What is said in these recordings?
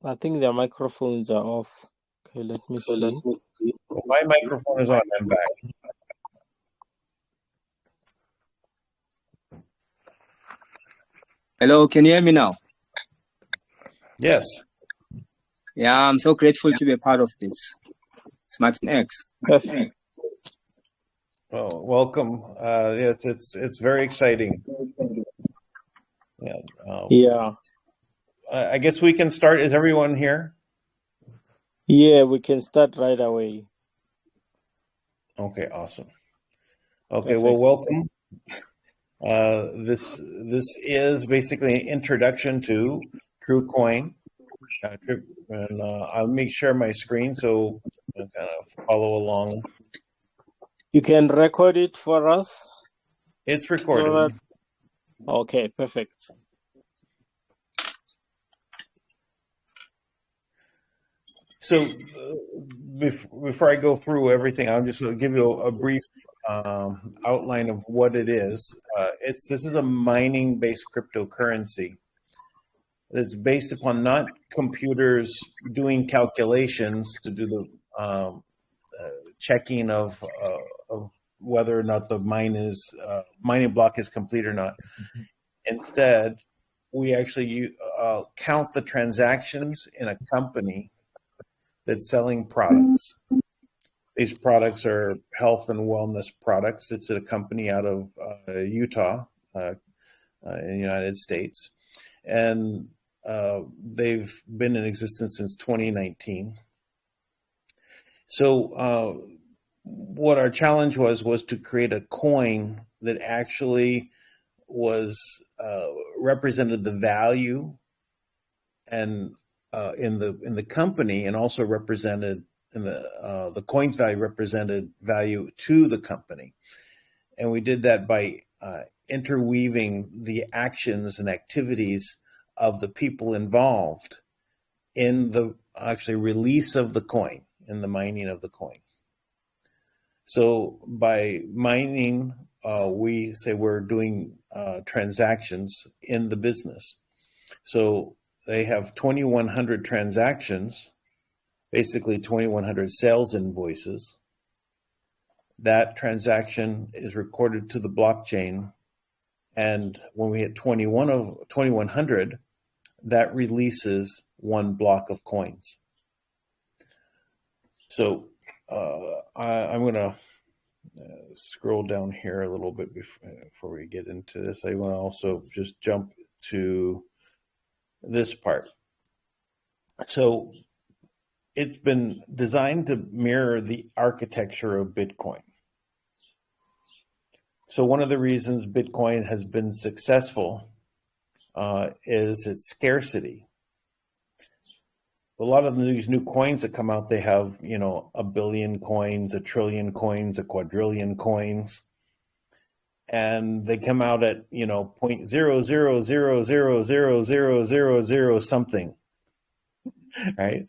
I think their microphones are off. Okay, let me see. My microphone is on. I'm back. Hello, can you hear me now? Yes. Yeah, I'm so grateful to be a part of this. It's Martin X. Perfect. Oh, welcome. It's very exciting. Yeah. Yeah. I guess we can start. Is everyone here? Yeah, we can start right away. Okay, awesome. Okay, Perfect. well, welcome. This is basically an introduction to TrūQoin. And I'll make share my screen so you kind of follow along. You can record it for us? It's recorded. So okay, perfect. So before I go through everything, I'm just going to give you a brief outline of what it is. This is a mining-based cryptocurrency. It's based upon not computers doing calculations to do the checking of whether or not the mining block is complete or not. Instead, we actually count the transactions in a company that's selling products. These products are health and wellness products. It's a company out of Utah in the United States. And they've been in existence since 2019. So what our challenge was to create a coin that actually was represented the value and in the company, and also represented in the coin's value represented value to the company. And we did that by interweaving the actions and activities of the people involved in the actually release of the coin, in the mining of the coin. So by mining, we say we're doing transactions in the business. So they have 2,100 transactions, basically 2,100 sales invoices. That transaction is recorded to the blockchain. And when we hit 2,100, that releases one block of coins. So I'm going to scroll down here a little bit before we get into this. I want to also just jump to this part. So it's been designed to mirror the architecture of Bitcoin. So one of the reasons Bitcoin has been successful is its scarcity. A lot of these new coins that come out, they have, 1 billion coins, 1 trillion coins, 1 quadrillion coins. And they come out at, 0.000000000 something, right?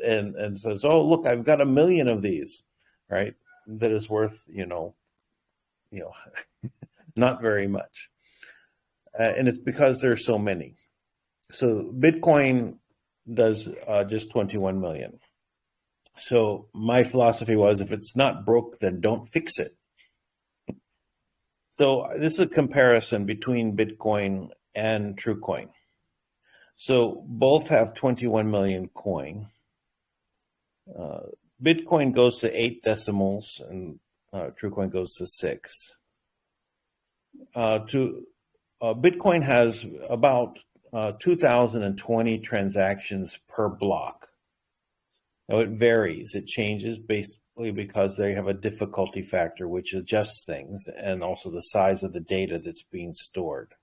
And says, oh, look, I've got 1 million of these, right? That is worth, not very much. And it's because there's so many. So Bitcoin does just 21 million. So my philosophy was, if it's not broke, then don't fix it. So this is a comparison between Bitcoin and TrūQoin. So both have 21 million coin. Bitcoin goes to 8 decimals and TrūQoin goes to 6. Bitcoin has about 2,020 transactions per block. Now it varies, it changes basically because they have a difficulty factor which adjusts things, and also the size of the data that's being stored.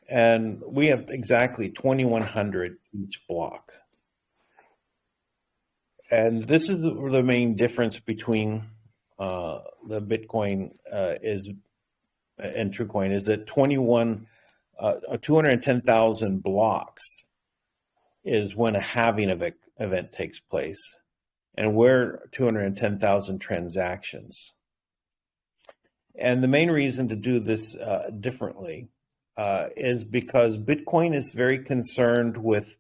And we have exactly 2,100 each block. And this is the main difference between the Bitcoin and TrūQoin, is that 210,000 blocks is when a halving event takes place, and we're 210,000 transactions. And the main reason to do this differently is because Bitcoin is very concerned with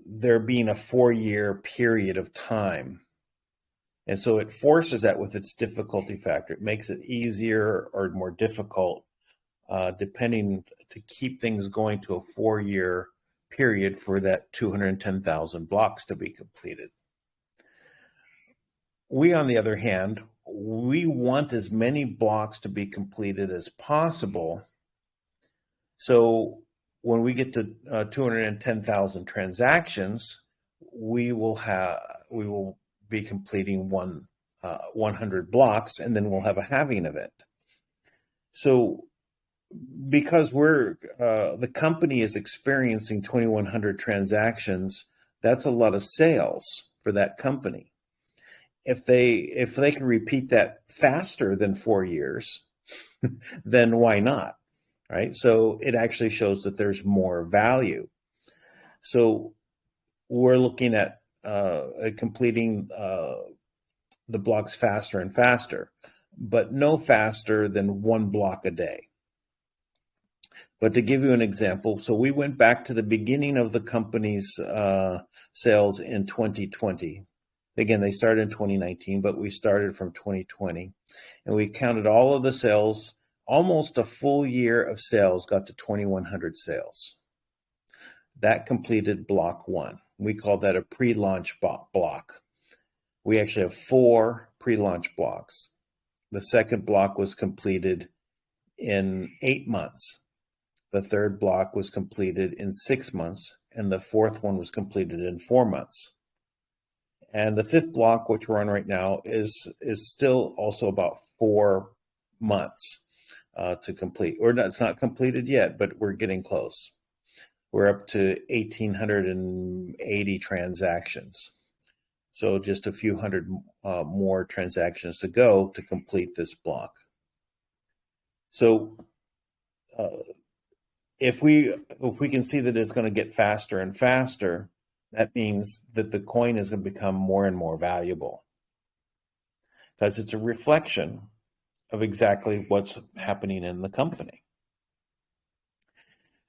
there being a 4-year period of time. And so it forces that with its difficulty factor. It makes it easier or more difficult, depending, to keep things going to a 4-year period for that 210,000 blocks to be completed. We, on the other hand, we want as many blocks to be completed as possible. So when we get to 210,000 transactions, we will be completing 100 blocks, and then we'll have a halving event. So because the company is experiencing 2,100 transactions, that's a lot of sales for that company. If they can repeat that faster than 4 years, then why not, right? So it actually shows that there's more value. So we're looking at completing the blocks faster and faster, but no faster than 1 block a day. But to give you an example, so we went back to the beginning of the company's sales in 2020. Again, they started in 2019, but we started from 2020. And we counted all of the sales. Almost a full year of sales got to 2,100 sales. That completed block 1. We call that a pre-launch block. We actually have 4 pre-launch blocks. The second block was completed in 8 months. The third block was completed in 6 months, and the fourth one was completed in 4 months. And the fifth block, which we're on right now, is still also about 4 months to complete. Or it's not completed yet, but we're getting close. We're up to 1,880 transactions. So just a few hundred more transactions to go to complete this block. So if we can see that it's going to get faster and faster, that means that the coin is going to become more and more valuable, because it's a reflection of exactly what's happening in the company.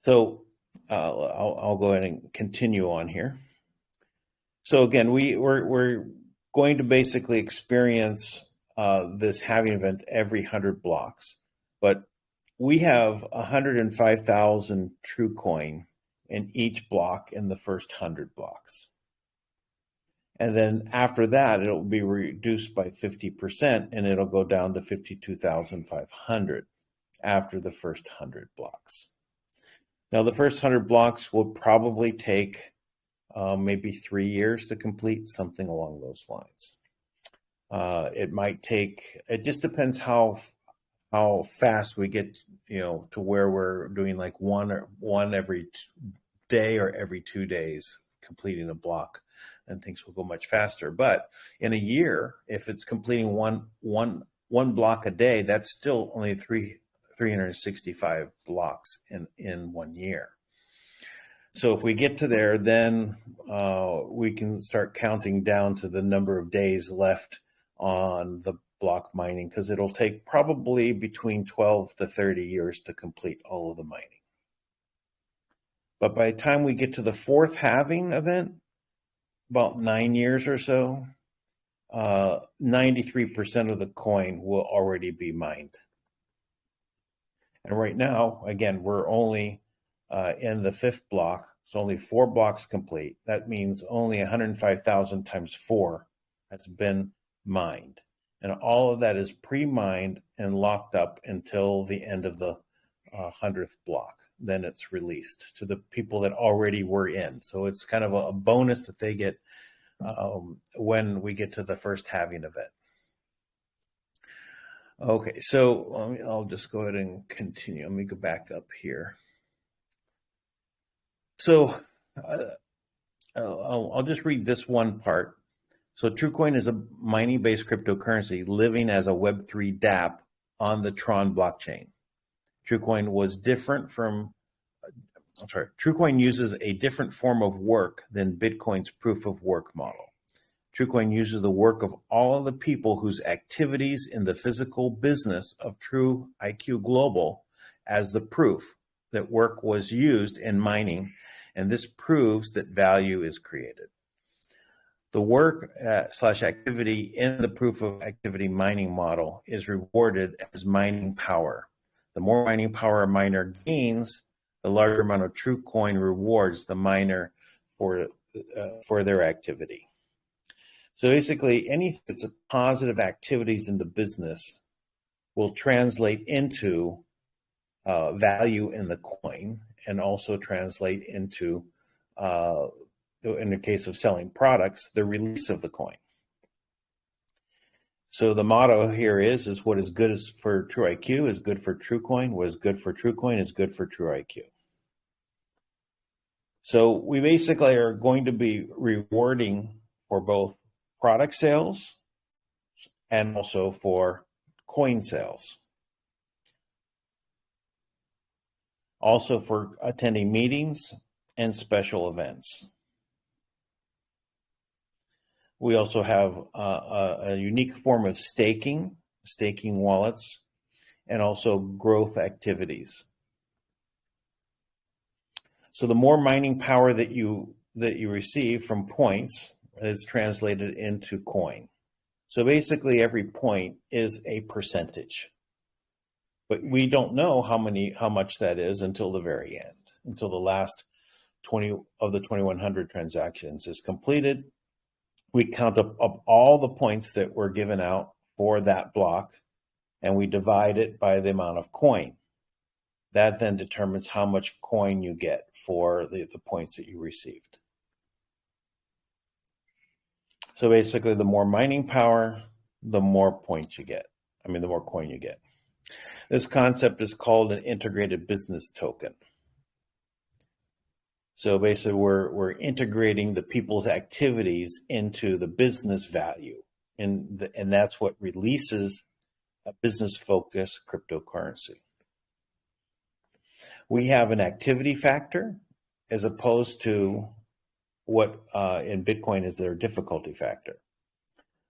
So I'll go ahead and continue on here. So again, we're going to basically experience this halving event every 100 blocks, but we have 105,000 TrūQoin in each block in the first 100 blocks. And then after that, it'll be reduced by 50%, and it'll go down to 52,500 after the first 100 blocks. Now, the first 100 blocks will probably take maybe 3 years to complete, something along those lines. It might take, it just depends how fast we get, to where we're doing like one every day or every 2 days completing a block, and things will go much faster. But in a year, if it's completing one block a day, that's still only 365 blocks in 1 year. So if we get to there, then we can start counting down to the number of days left on the block mining, because it'll take probably between 12 to 30 years to complete all of the mining. But by the time we get to the fourth halving event, about 9 years or so, 93% of the coin will already be mined. And right now, again, we're only in the fifth block, so only 4 blocks complete. That means only 105,000 times 4 has been mined. And all of that is pre-mined and locked up until the end of the 100th block. Then it's released to the people that already were in. So it's kind of a bonus that they get when we get to the first halving event. Okay, so I'll just go ahead and continue. Let me go back up here. So I'll just read this one part. So TrūQoin is a mining-based cryptocurrency living as a Web3 dApp on the Tron blockchain. TrūQoin TrūQoin uses a different form of work than Bitcoin's proof of work model. TrūQoin uses the work of all of the people whose activities in the physical business of TruIQ Global as the proof that work was used in mining, and this proves that value is created. The work slash activity in the proof of activity mining model is rewarded as mining power. The more mining power a miner gains, the larger amount of TrūQoin rewards the miner for their activity. So basically, anything that's a positive activities in the business will translate into value in the coin, and also translate into, in the case of selling products, the release of the coin. So the motto here is what is good for TruIQ is good for TrūQoin. What is good for TrūQoin is good for TruIQ. So we basically are going to be rewarding for both product sales and also for coin sales. Also for attending meetings and special events. We also have a unique form of staking wallets, and also growth activities. So the more mining power that you receive from points is translated into coin. So basically every point is a percentage. But we don't know how much that is until the very end, until the last 20 of the 2100 transactions is completed. We count up all the points that were given out for that block, and we divide it by the amount of coin. That then determines how much coin you get for the points that you received. So basically, the more mining power, the more points you get. I mean, the more coin you get. This concept is called an integrated business token. So basically, we're integrating the people's activities into the business value, and that's what releases a business-focused cryptocurrency. We have an activity factor as opposed to what in Bitcoin is their difficulty factor.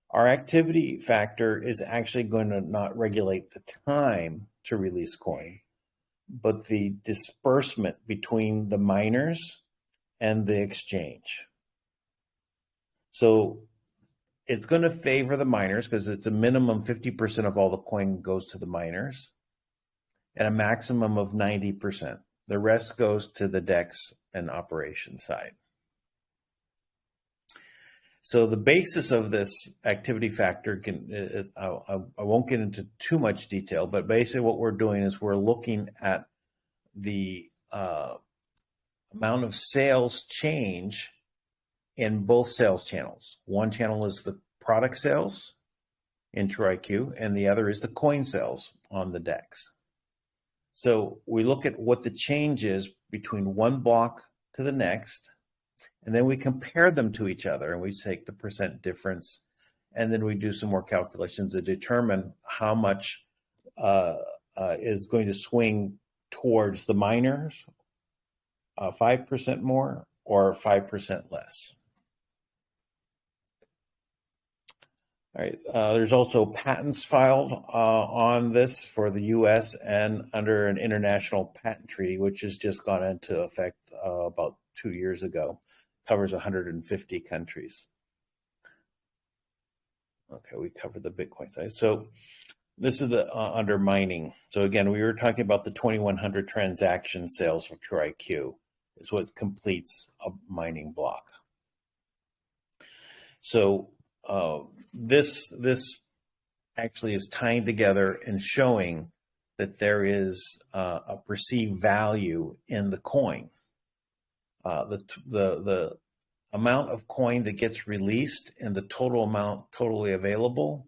Our activity factor is actually going to not regulate the time to release coin, but the disbursement between the miners and the exchange. So it's going to favor the miners because it's a minimum 50% of all the coin goes to the miners and a maximum of 90%. The rest goes to the DEX and operation side. So the basis of this activity factor I won't get into too much detail, but basically what we're doing is we're looking at the amount of sales change in both sales channels. One channel is the product sales in TruIQ, and the other is the coin sales on the DEX. So we look at what the change is between one block to the next, and then we compare them to each other, and we take the percent difference, and then we do some more calculations to determine how much is going to swing towards the miners, 5% more or 5% less. All right, there's also patents filed on this for the US and under an international patent treaty, which has just gone into effect about 2 years ago. Covers 150 countries. Okay, we covered the Bitcoin side. So this is the under mining. So again, we were talking about the 2100 transaction sales for TruIQ is what completes a mining block. So this actually is tying together and showing that there is a perceived value in the coin. The amount of coin that gets released and the total amount totally available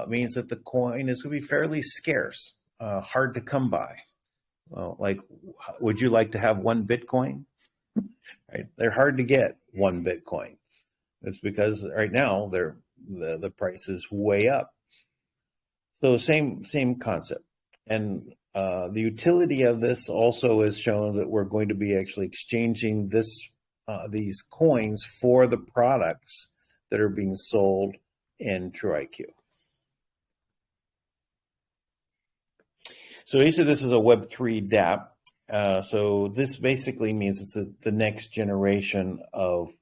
means that the coin is going to be fairly scarce, hard to come by. Like, would you like to have one Bitcoin? Right? They're hard to get one Bitcoin. It's because right now the price is way up. So same concept. And the utility of this also is shown that we're going to be actually exchanging these coins for the products that are being sold in TruIQ. So he said this is a Web3 dApp. So this basically means it's the next generation of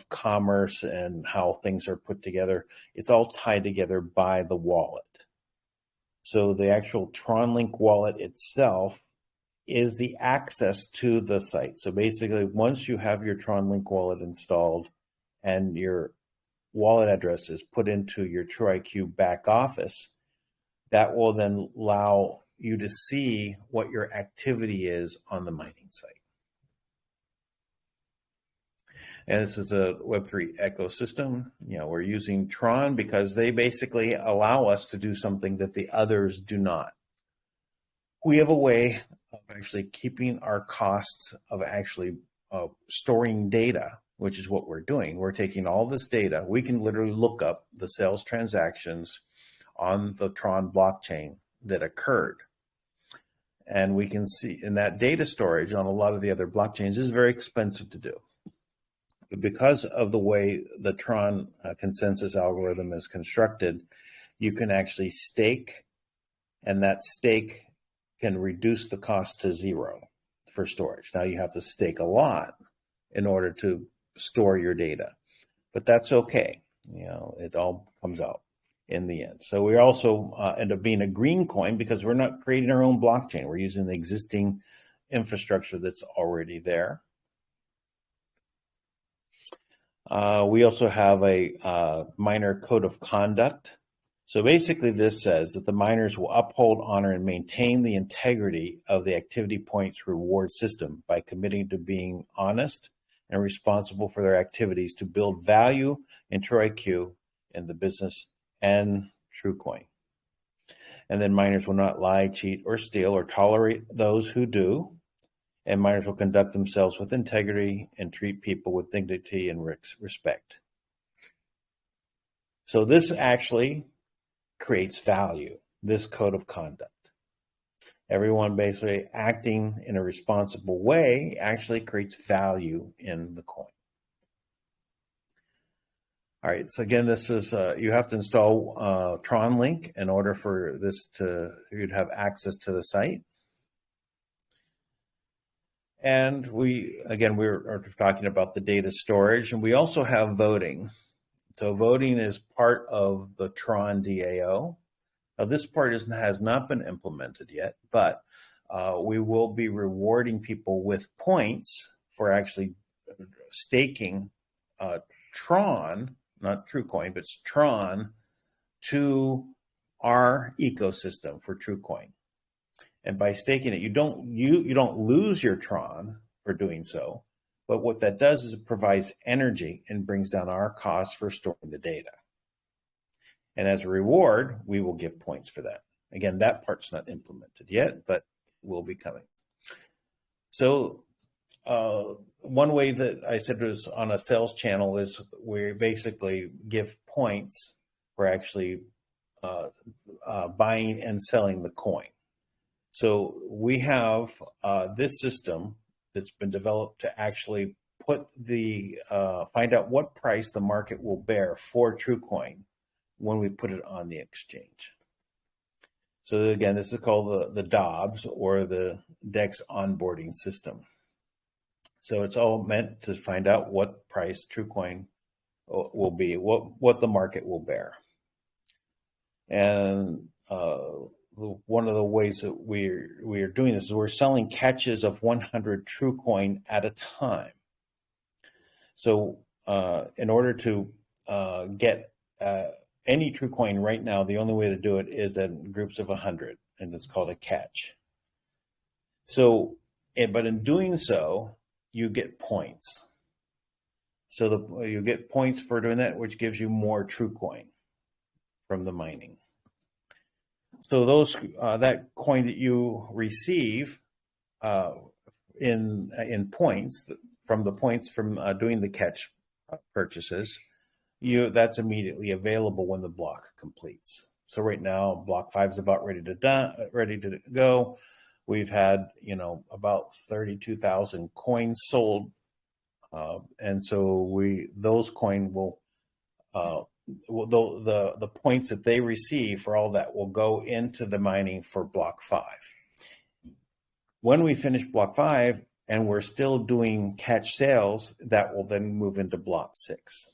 commerce and how things are put together. It's all tied together by the wallet. So the actual TronLink wallet itself is the access to the site. So basically, once you have your TronLink wallet installed and your wallet address is put into your TruIQ back office, that will then allow you to see what your activity is on the mining site. And this is a Web3 ecosystem. We're using Tron because they basically allow us to do something that the others do not. We have a way of actually keeping our costs of actually storing data, which is what we're doing. We're taking all this data. We can literally look up the sales transactions on the Tron blockchain that occurred. And we can see in that data storage on a lot of the other blockchains is very expensive to do. But because of the way the Tron consensus algorithm is constructed, you can actually stake, and that stake can reduce the cost to zero for storage. Now you have to stake a lot in order to store your data, but that's okay. It all comes out in the end. So we also end up being a green coin because we're not creating our own blockchain. We're using the existing infrastructure that's already there. We also have a miner code of conduct. So basically this says that the miners will uphold, honor, and maintain the integrity of the activity points reward system by committing to being honest and responsible for their activities to build value in TruIQ in the business and TrūQoin. And then miners will not lie, cheat, or steal, or tolerate those who do. And miners will conduct themselves with integrity and treat people with dignity and respect. So this actually creates value, this code of conduct. Everyone basically acting in a responsible way actually creates value in the coin. All right, so again, this is, you have to install TronLink in order for this you'd have access to the site. And we're talking about the data storage, and we also have voting. So voting is part of the Tron DAO. Now this part has not been implemented yet, but we will be rewarding people with points for actually staking Tron, not TrūQoin, but it's Tron, to our ecosystem for TrūQoin. And by staking it, you don't lose your Tron for doing so, but what that does is it provides energy and brings down our costs for storing the data. And as a reward, we will give points for that. Again, that part's not implemented yet, but will be coming. So one way that I said was on a sales channel is we basically give points for actually buying and selling the coin. So we have this system that's been developed to actually put find out what price the market will bear for TrūQoin when we put it on the exchange. So again, this is called the DOBS, or the DEX onboarding system. So it's all meant to find out what price TrūQoin will be, what the market will bear. And one of the ways that we are doing this is we're selling catches of 100 TrūQoin at a time. So in order to get any TrūQoin right now, the only way to do it is in groups of 100, and it's called a catch. So, but in doing so, you get points. So you get points for doing that, which gives you more TrūQoin from the mining. So that coin that you receive in points from the points from doing the catch purchases, that's immediately available when the block completes. So right now, block 5 is about ready to go. We've had about 32,000 coins sold, and so those coin will the points that they receive for all that will go into the mining for block 5. When we finish block 5 and we're still doing catch sales, that will then move into block 6.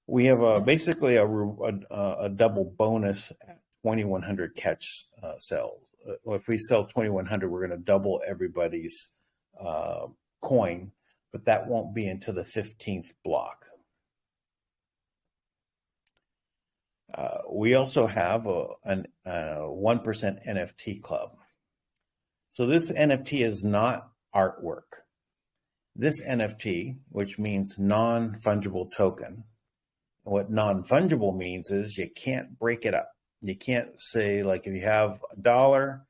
We have basically a double bonus at 2,100 catch sales. If we sell 2,100, we're going to double everybody's coin, but that won't be until the 15th block. We also have a 1% NFT club. So this NFT is not artwork. This NFT, which means non-fungible token, what non-fungible means is you can't break it up. You can't say, like, if you have $1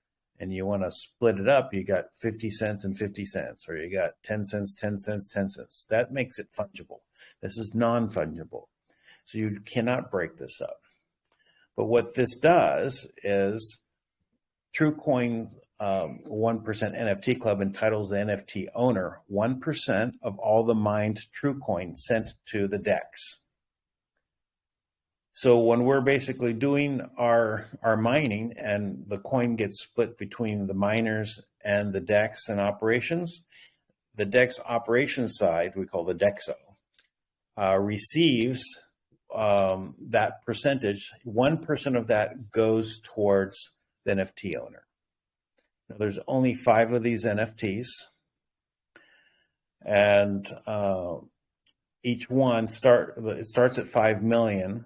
and you want to split it up, you got 50 cents and 50 cents, or you got 10 cents, 10 cents, 10 cents. That makes it fungible. This is non-fungible. So you cannot break this up. But what this does is TrūQoin's 1% NFT club entitles the NFT owner 1% of all the mined TrūQoin sent to the DEX. So when we're basically doing our mining and the coin gets split between the miners and the DEX and operations, the DEX operations side, we call the DEXO, receives that percentage. 1% of that goes towards the NFT owner. Now, there's only 5 of these NFTs, and each one starts at 5 million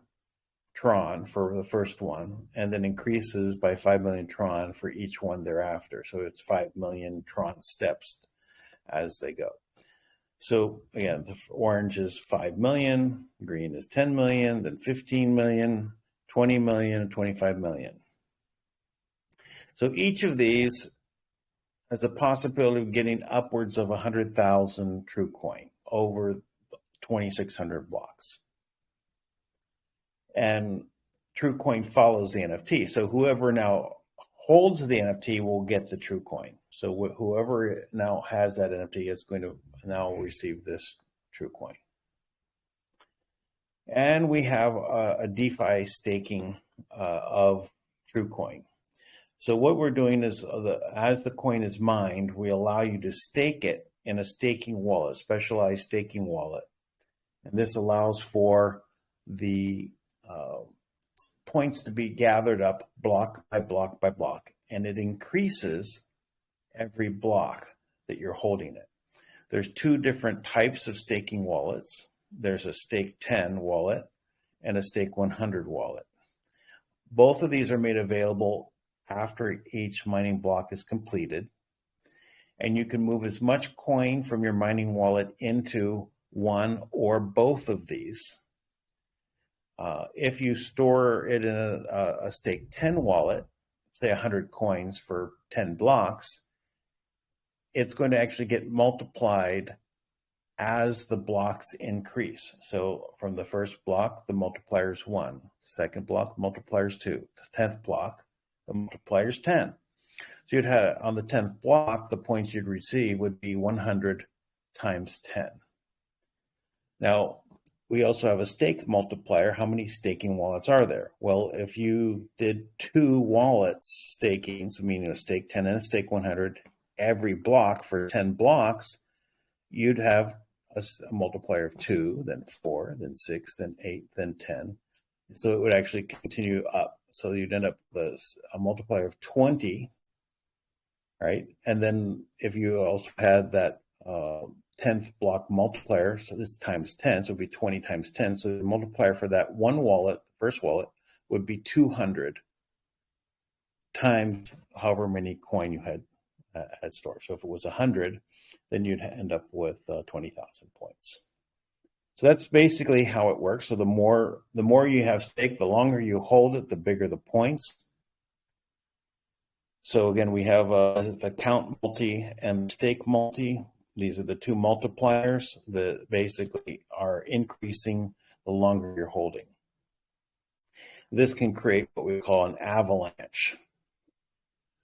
Tron for the first one, and then increases by 5 million Tron for each one thereafter. So it's 5 million Tron steps as they go. So again, the orange is 5 million, green is 10 million, then 15 million, 20 million, 25 million. So each of these has a possibility of getting upwards of 100,000 TrūQoin over 2,600 blocks. And TrūQoin follows the NFT. So whoever now holds the NFT will get the TrūQoin. So whoever now has that NFT is going to now receive this TrūQoin. And we have a DeFi staking of TrūQoin. So what we're doing is, as the coin is mined, we allow you to stake it in a staking wallet, specialized staking wallet. And this allows for the points to be gathered up block by block by block, and it increases every block that you're holding it. There's 2 different types of staking wallets. There's a stake 10 wallet and a stake 100 wallet. Both of these are made available after each mining block is completed, and you can move as much coin from your mining wallet into one or both of these. If you store it in a stake 10 wallet, say 100 coins for 10 blocks, it's going to actually get multiplied as the blocks increase. So from the first block, the multiplier is 1. Second block, the multiplier is 2. The 10th block, the multiplier is 10. So you'd have, on the 10th block, the points you'd receive would be 100 times 10. Now, we also have a stake multiplier. How many staking wallets are there? Well, if you did 2 wallets staking, so meaning a stake 10 and a stake 100, every block for 10 blocks, you'd have a multiplier of 2, then 4, then 6, then 8, then 10. So it would actually continue up. So you'd end up with a multiplier of 20, right? And then if you also had that 10th block multiplier, so this times 10, so it would be 20 times 10. So the multiplier for that one wallet, the first wallet, would be 200 times however many coin you had stored. So if it was 100, then you'd end up with 20,000 points. So that's basically how it works. So the more you have staked, the longer you hold it, the bigger the points. So again, we have the count multi and stake multi. These are the 2 multipliers that basically are increasing the longer you're holding. This can create what we call an avalanche.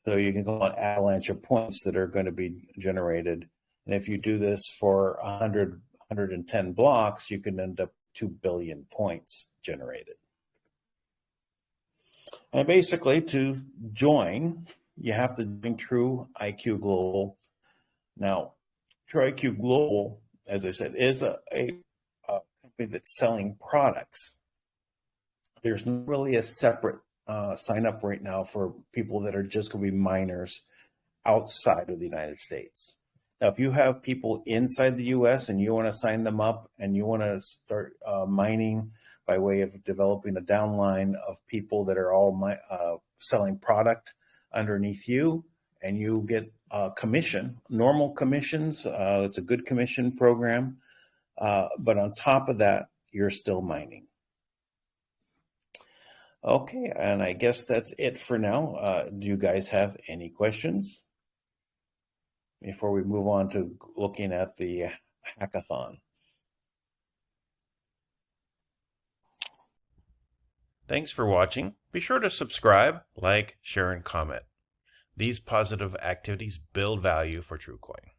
So you can call it avalanche of points that are going to be generated. And if you do this for 110 blocks, you can end up 2 billion points generated. And basically, to join, you have to join TruIQ Global. Now, TruIQ Global, as I said, is a company that's selling products. There's not really a separate sign up right now for people that are just going to be miners outside of the United States. Now, if you have people inside the US and you want to sign them up and you want to start mining by way of developing a downline of people that are all selling product underneath you, and you get commission, normal commissions, it's a good commission program, but on top of that, you're still mining. Okay, and I guess that's it for now. Do you guys have any questions before we move on to looking at the hackathon? Thanks for watching. Be sure to subscribe, like, share, and comment. These positive activities build value for TrūQoin.